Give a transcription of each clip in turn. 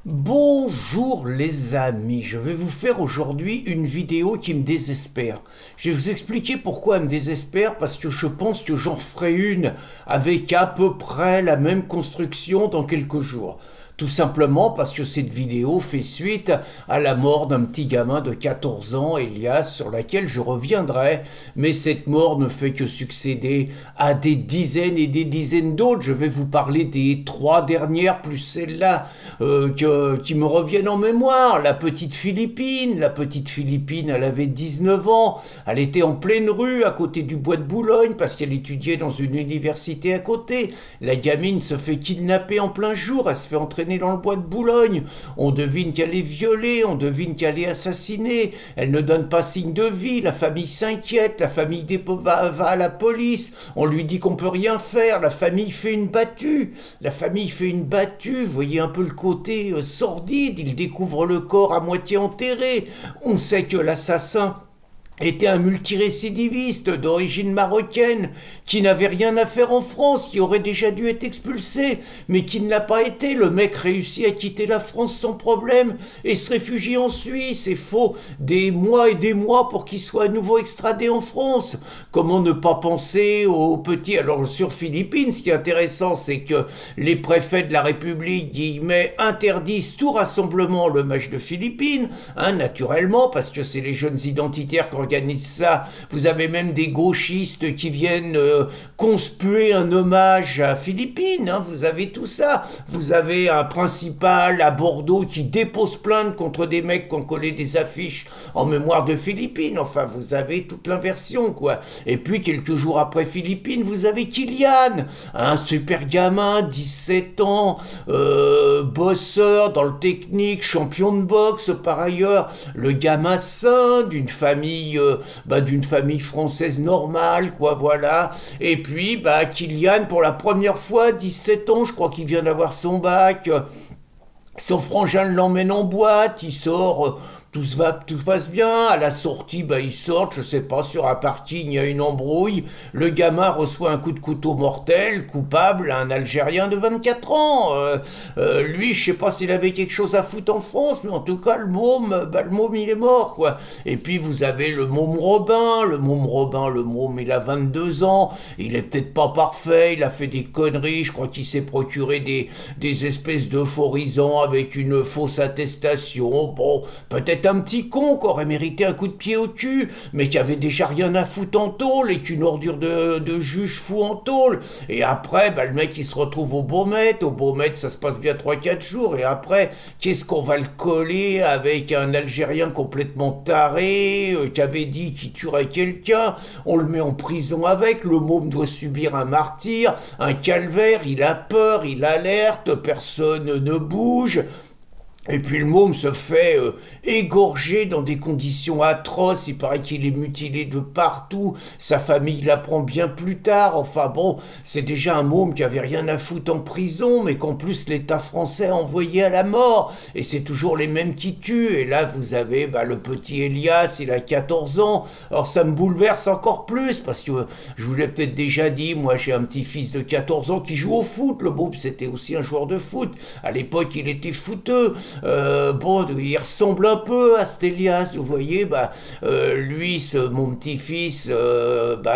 Bonjour les amis, je vais vous faire aujourd'hui une vidéo qui me désespère. Je vais vous expliquer pourquoi elle me désespère, parce que je pense que j'en ferai une avec à peu près la même construction dans quelques jours. Tout simplement parce que cette vidéo fait suite à la mort d'un petit gamin de 14 ans, Elias, sur laquelle je reviendrai. Mais cette mort ne fait que succéder à des dizaines et des dizaines d'autres. Je vais vous parler des 3 dernières, plus celle-là qui me reviennent en mémoire. La petite Philippine, elle avait 19 ans. Elle était en pleine rue, à côté du bois de Boulogne, parce qu'elle étudiait dans une université à côté. La gamine se fait kidnapper en plein jour, elle se fait entraîner dans le bois de Boulogne. On devine qu'elle est violée, on devine qu'elle est assassinée. Elle ne donne pas signe de vie. La famille s'inquiète, la famille va à la police. On lui dit qu'on peut rien faire. La famille fait une battue. Vous voyez un peu le côté sordide. Il découvre le corps à moitié enterré. On sait que l'assassin était un multirécidiviste d'origine marocaine qui n'avait rien à faire en France, qui aurait déjà dû être expulsé, mais qui ne l'a pas été. Le mec réussit à quitter la France sans problème et se réfugie en Suisse. Il faut des mois et des mois pour qu'il soit à nouveau extradé en France. Comment ne pas penser aux petits... Alors sur Philippines, ce qui est intéressant, c'est que les préfets de la République, guillemets, interdisent tout rassemblement le match de Philippines, naturellement, parce que c'est les jeunes identitaires qui organisent ça. Vous avez même des gauchistes qui viennent conspuer un hommage à Philippines. Vous avez tout ça. Vous avez un principal à Bordeaux qui dépose plainte contre des mecs qui ont collé des affiches en mémoire de Philippines. Enfin, vous avez toute l'inversion, quoi. Et puis, quelques jours après Philippines, vous avez Kylian, un super gamin, 17 ans, bosseur dans le technique, champion de boxe par ailleurs, le gamin sain d'une famille française normale, quoi, voilà. Et puis, Kylian, pour la première fois, 17 ans, je crois qu'il vient d'avoir son bac. Son frangin l'emmène en boîte, il sort, tout passe bien. À la sortie, ils sortent, je sais pas, sur un parking, il y a une embrouille. Le gamin reçoit un coup de couteau mortel, coupable, un Algérien de 24 ans. Lui, je sais pas s'il avait quelque chose à foutre en France, mais en tout cas, le môme, il est mort, quoi. Et puis, vous avez le môme Robin, il a 22 ans, il est peut-être pas parfait, il a fait des conneries, je crois qu'il s'est procuré des espèces d'euphorisants avec une fausse attestation. Bon, peut-être un petit con qui aurait mérité un coup de pied au cul, mais qui avait déjà rien à foutre en tôle et qu'une ordure de juge fout en tôle. Et après, le mec il se retrouve au Beaumet, ça se passe bien 3-4 jours, et après, qu'est-ce qu'on va le coller avec un Algérien complètement taré, qui avait dit qu'il tuerait quelqu'un, on le met en prison avec, le môme doit subir un martyre, un calvaire, il a peur, il alerte, personne ne bouge. Et puis le môme se fait égorger dans des conditions atroces, il paraît qu'il est mutilé de partout, sa famille l'apprend bien plus tard. Enfin bon, c'est déjà un môme qui avait rien à foutre en prison, mais qu'en plus l'État français a envoyé à la mort, et c'est toujours les mêmes qui tuent. Et là vous avez le petit Elias, il a 14 ans, alors ça me bouleverse encore plus, parce que je vous l'ai peut-être déjà dit, moi j'ai un petit-fils de 14 ans qui joue au foot. Le môme c'était aussi un joueur de foot, à l'époque il était footeux. Il ressemble un peu à cet Elias, vous voyez, lui, mon petit-fils,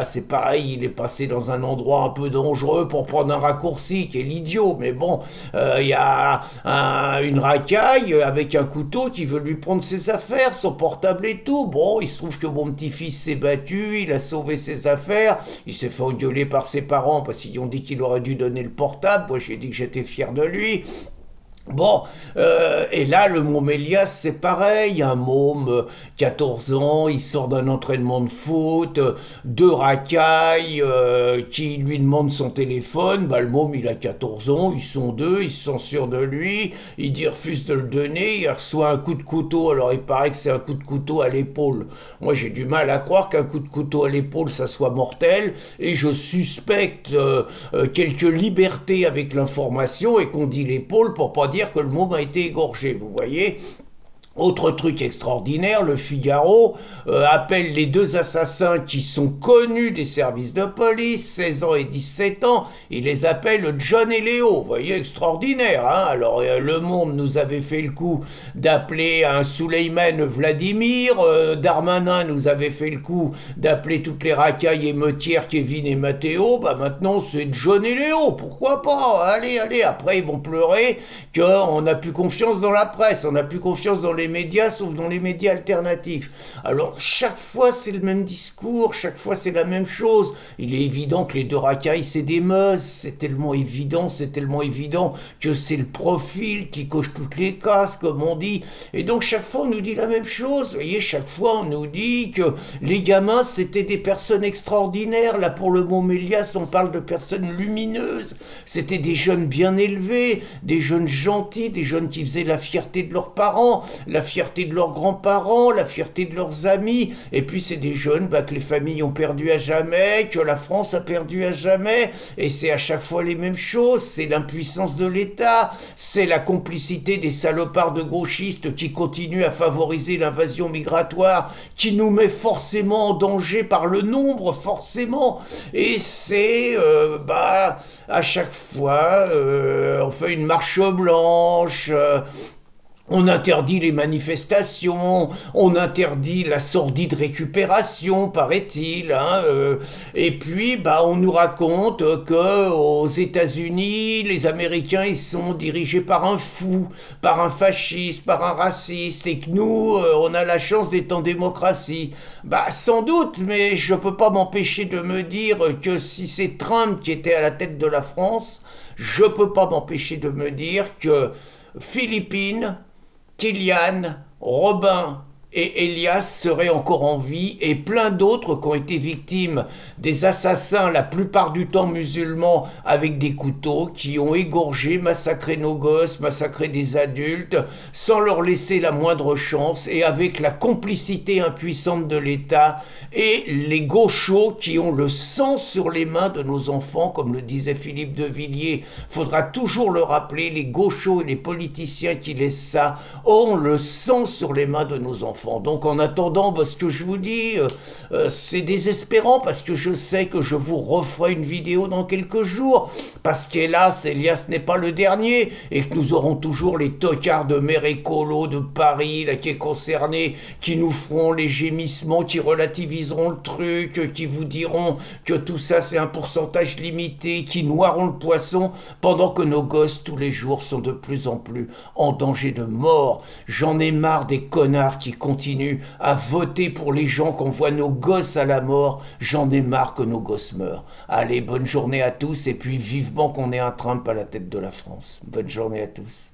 c'est pareil, il est passé dans un endroit un peu dangereux pour prendre un raccourci, qui est l'idiot, mais bon, il y a une racaille avec un couteau qui veut lui prendre ses affaires, son portable et tout. Bon, il se trouve que mon petit-fils s'est battu, il a sauvé ses affaires, il s'est fait engueuler par ses parents parce qu'ils ont dit qu'il aurait dû donner le portable. Moi, j'ai dit que j'étais fier de lui. Bon, et là, le môme Elias, c'est pareil, un môme, 14 ans, il sort d'un entraînement de foot, 2 racailles, qui lui demandent son téléphone. Le môme, il a 14 ans, ils sont deux, ils sont sûrs de lui, il refuse de le donner, il reçoit un coup de couteau. Alors il paraît que c'est un coup de couteau à l'épaule. Moi, j'ai du mal à croire qu'un coup de couteau à l'épaule, ça soit mortel, et je suspecte quelques libertés avec l'information, et qu'on dit l'épaule pour pas dire que le môme a été égorgé, vous voyez. Autre truc extraordinaire, le Figaro appelle les deux assassins qui sont connus des services de police, 16 ans et 17 ans, il les appelle John et Léo. Vous voyez, extraordinaire, hein. Alors, Le Monde nous avait fait le coup d'appeler un Souleyman Vladimir, Darmanin nous avait fait le coup d'appeler toutes les racailles émeutières Kevin et Matteo, bah maintenant c'est John et Léo, pourquoi pas, allez, allez, après ils vont pleurer qu'on n'a plus confiance dans la presse, on n'a plus confiance dans les médias, sauf dans les médias alternatifs. Alors, chaque fois, c'est le même discours, chaque fois, c'est la même chose. Il est évident que les deux racailles, c'est des meuse, c'est tellement évident que c'est le profil qui coche toutes les cases, comme on dit. Et donc, chaque fois, on nous dit la même chose. Vous voyez, chaque fois, on nous dit que les gamins, c'était des personnes extraordinaires. Là, pour le mot Mélias, on parle de personnes lumineuses. C'était des jeunes bien élevés, des jeunes gentils, des jeunes qui faisaient la fierté de leurs parents, la fierté de leurs grands-parents, la fierté de leurs amis, et puis c'est des jeunes que les familles ont perdu à jamais, que la France a perdu à jamais, et c'est à chaque fois les mêmes choses, c'est l'impuissance de l'État, c'est la complicité des salopards de gauchistes qui continuent à favoriser l'invasion migratoire, qui nous met forcément en danger par le nombre, forcément, et c'est, à chaque fois, on fait une marche blanche, on interdit les manifestations, on interdit la sordide récupération, paraît-il, hein, et puis on nous raconte que aux États-Unis, les Américains ils sont dirigés par un fou, par un fasciste, par un raciste, et que nous, on a la chance d'être en démocratie. Sans doute, mais je peux pas m'empêcher de me dire que si c'est Trump qui était à la tête de la France, je peux pas m'empêcher de me dire que Philippines, Kylian, Robin et Elias seraient encore en vie, et plein d'autres qui ont été victimes des assassins, la plupart du temps musulmans, avec des couteaux, qui ont égorgé, massacré nos gosses, massacré des adultes, sans leur laisser la moindre chance, et avec la complicité impuissante de l'État, et les gauchos qui ont le sang sur les mains de nos enfants, comme le disait Philippe de Villiers. Faudra toujours le rappeler, les gauchos et les politiciens qui laissent ça ont le sang sur les mains de nos enfants. Donc en attendant, ce que je vous dis, c'est désespérant, parce que je sais que je vous referai une vidéo dans quelques jours, parce qu'hélas, Elias n'est pas le dernier, et que nous aurons toujours les tocards de maire écolo de Paris, là, qui est concerné, qui nous feront les gémissements, qui relativiseront le truc, qui vous diront que tout ça c'est un pourcentage limité, qui noieront le poisson, pendant que nos gosses tous les jours sont de plus en plus en danger de mort. J'en ai marre des connards qui continue à voter pour les gens qu'on voit nos gosses à la mort. J'en ai marre que nos gosses meurent. Allez, bonne journée à tous, et puis vivement qu'on ait un Trump à la tête de la France. Bonne journée à tous.